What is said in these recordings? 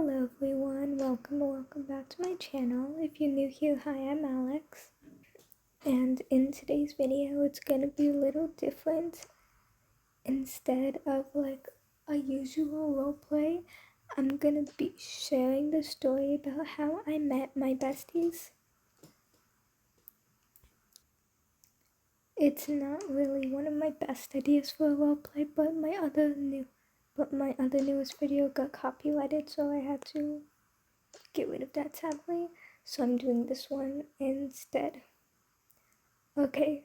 Hello everyone, welcome back to my channel. If you're new here, hi, I'm Alex. And in today's video, it's gonna be a little different. Instead of like a usual roleplay, I'm gonna be sharing the story about how I met my besties. It's not really one of my best ideas for a roleplay, but my other newest video got copyrighted, so I had to get rid of that sadly. So I'm doing this one instead. Okay,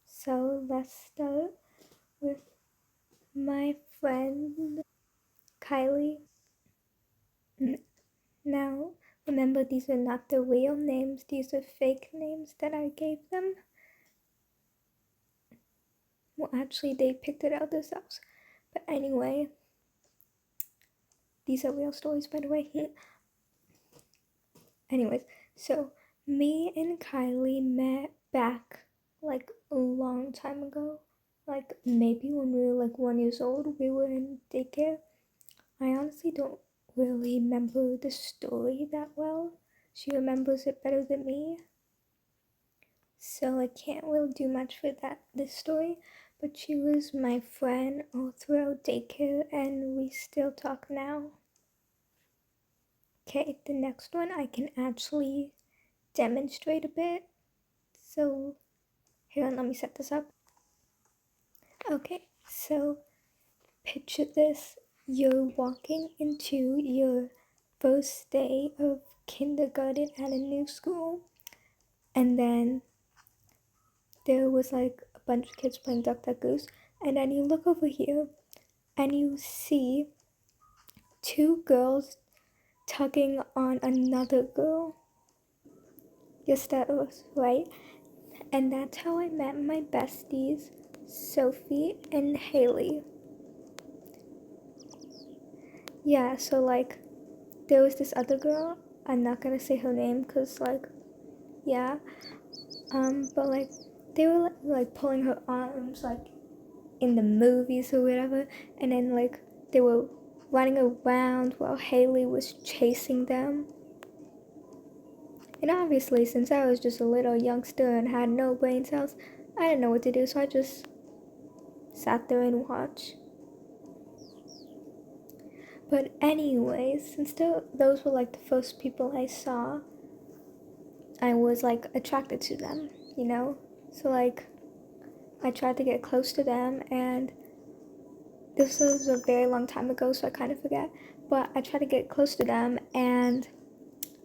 so let's start with my friend Kylie. Now, remember, these are not the real names, these are fake names that I gave them. Well, actually, they picked it out themselves. But anyway, these are real stories, by the way. Anyways, so me and Kylie met back like a long time ago. Like maybe when we were like 1 year old, we were in daycare. I honestly don't really remember the story that well. She remembers it better than me. So I can't really do much for this story. But she was my friend all throughout daycare and we still talk now. Okay, the next one I can actually demonstrate a bit. So here, let me set this up. Okay, so picture this. You're walking into your first day of kindergarten at a new school, and then there was like a bunch of kids playing duck duck goose, and then you look over here and you see two girls tugging on another girl. Yes, that was right. And that's how I met my besties, Sophie and Haley. Yeah, so like there was this other girl, I'm not gonna say her name because like, yeah, but like they were like pulling her arms like in the movies or whatever, and then like they were running around while Haley was chasing them. And obviously, since I was just a little youngster and had no brain cells, I didn't know what to do, so I just sat there and watched. But anyways, since those were like the first people I saw, I was like attracted to them, you know? So like I tried to get close to them, and this was a very long time ago, so I kind of forget, but I tried to get close to them and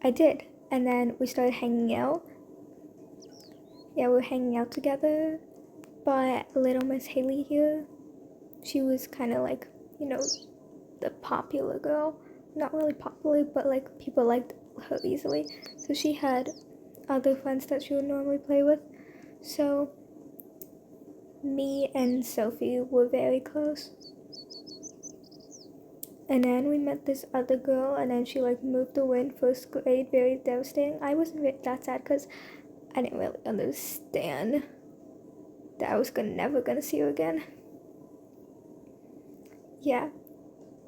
I did. And then we started hanging out. Yeah, we were hanging out together. But little Miss Haley here, she was kind of like, you know, the popular girl. Not really popular, but like people liked her easily. So she had other friends that she would normally play with. So me and Sophie were very close. And then we met this other girl, and then she like moved away in first grade, very devastating. I wasn't that sad because I didn't really understand that I was never gonna see her again. Yeah,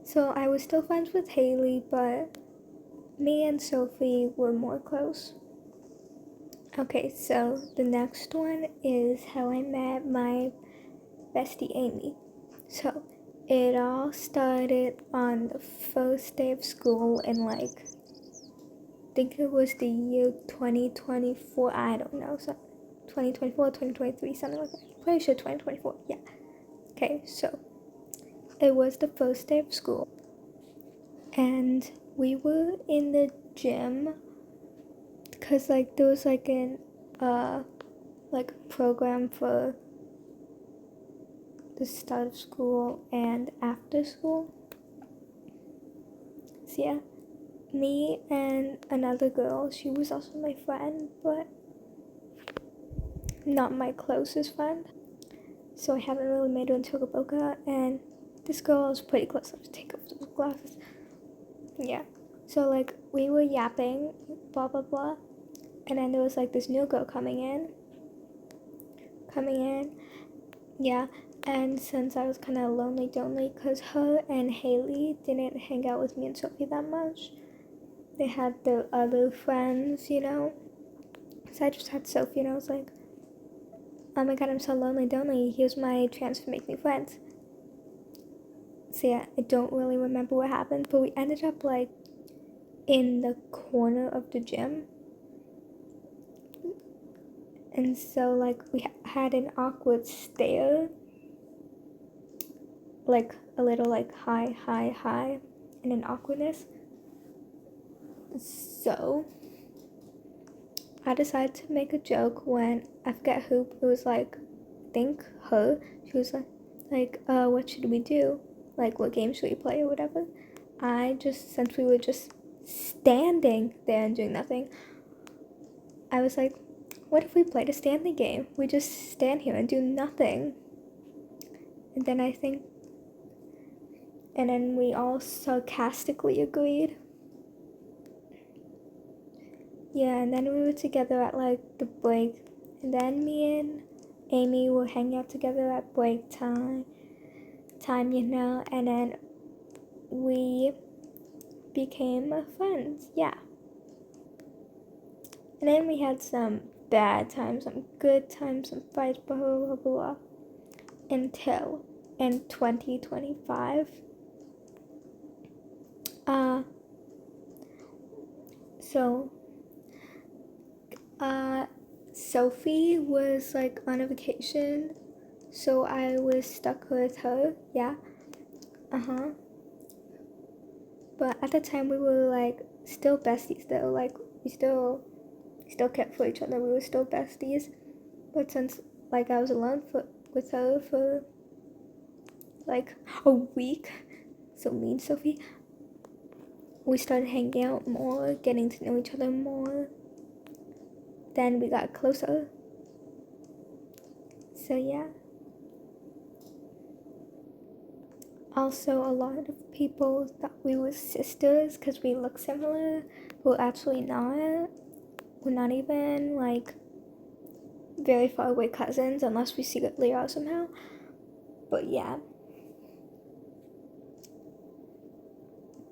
so I was still friends with Haley, but me and Sophie were more close. Okay, so the next one is how I met my bestie Amy. So it all started on the first day of school in like, I think it was the year 2024, I don't know, so 2024, 2023, something like that. Pretty sure 2024, yeah. Okay, so it was the first day of school, and we were in the gym, because like there was like an, like program for the start of school and after school. So yeah, me and another girl, she was also my friend, but not my closest friend. So I haven't really made her into a boca, and this girl is pretty close. Let's take off those glasses. Yeah. So like we were yapping, blah blah blah, and then there was like this new girl coming in. Yeah. And since I was kind of lonely because her and Haley didn't hang out with me and Sophie that much, they had their other friends, so I just had Sophie, and I was like, oh my god, I'm so lonely. Here's my chance to make new friends. So yeah, I don't really remember what happened, but we ended up like in the corner of the gym. And so like we had an awkward stare, like a little like hi, and an awkwardness. So I decided to make a joke when I forget who, it was like, I think her. She was what should we do? Like, what game should we play or whatever? Since we were just standing there and doing nothing, I was like, what if we played a standing game? We just stand here and do nothing. And then we all sarcastically agreed. Yeah, and then we were together at like the break, and then me and Amy were hanging out together at break time, and then we became friends, yeah. And then we had some bad times, some good times, some fights, blah, blah, blah, blah, until in 2025, so, Sophie was like on a vacation, so I was stuck with her, yeah, but at the time we were like still besties though, like we still kept for each other, we were still besties, but since like I was alone with her for like a week, so me and Sophie, we started hanging out more, getting to know each other more, then we got closer, so yeah. Also, a lot of people thought we were sisters because we look similar, but we're actually not. We're not even like very far away cousins unless we secretly are somehow. But yeah,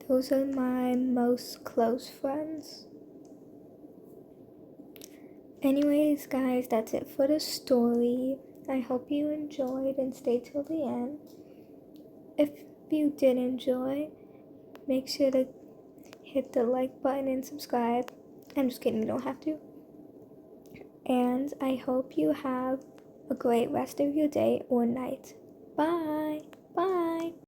those are my most close friends. Anyways, guys, that's it for the story. I hope you enjoyed and stay till the end. If you did enjoy, make sure to hit the like button and subscribe. I'm just kidding, you don't have to. And I hope you have a great rest of your day or night. Bye. Bye.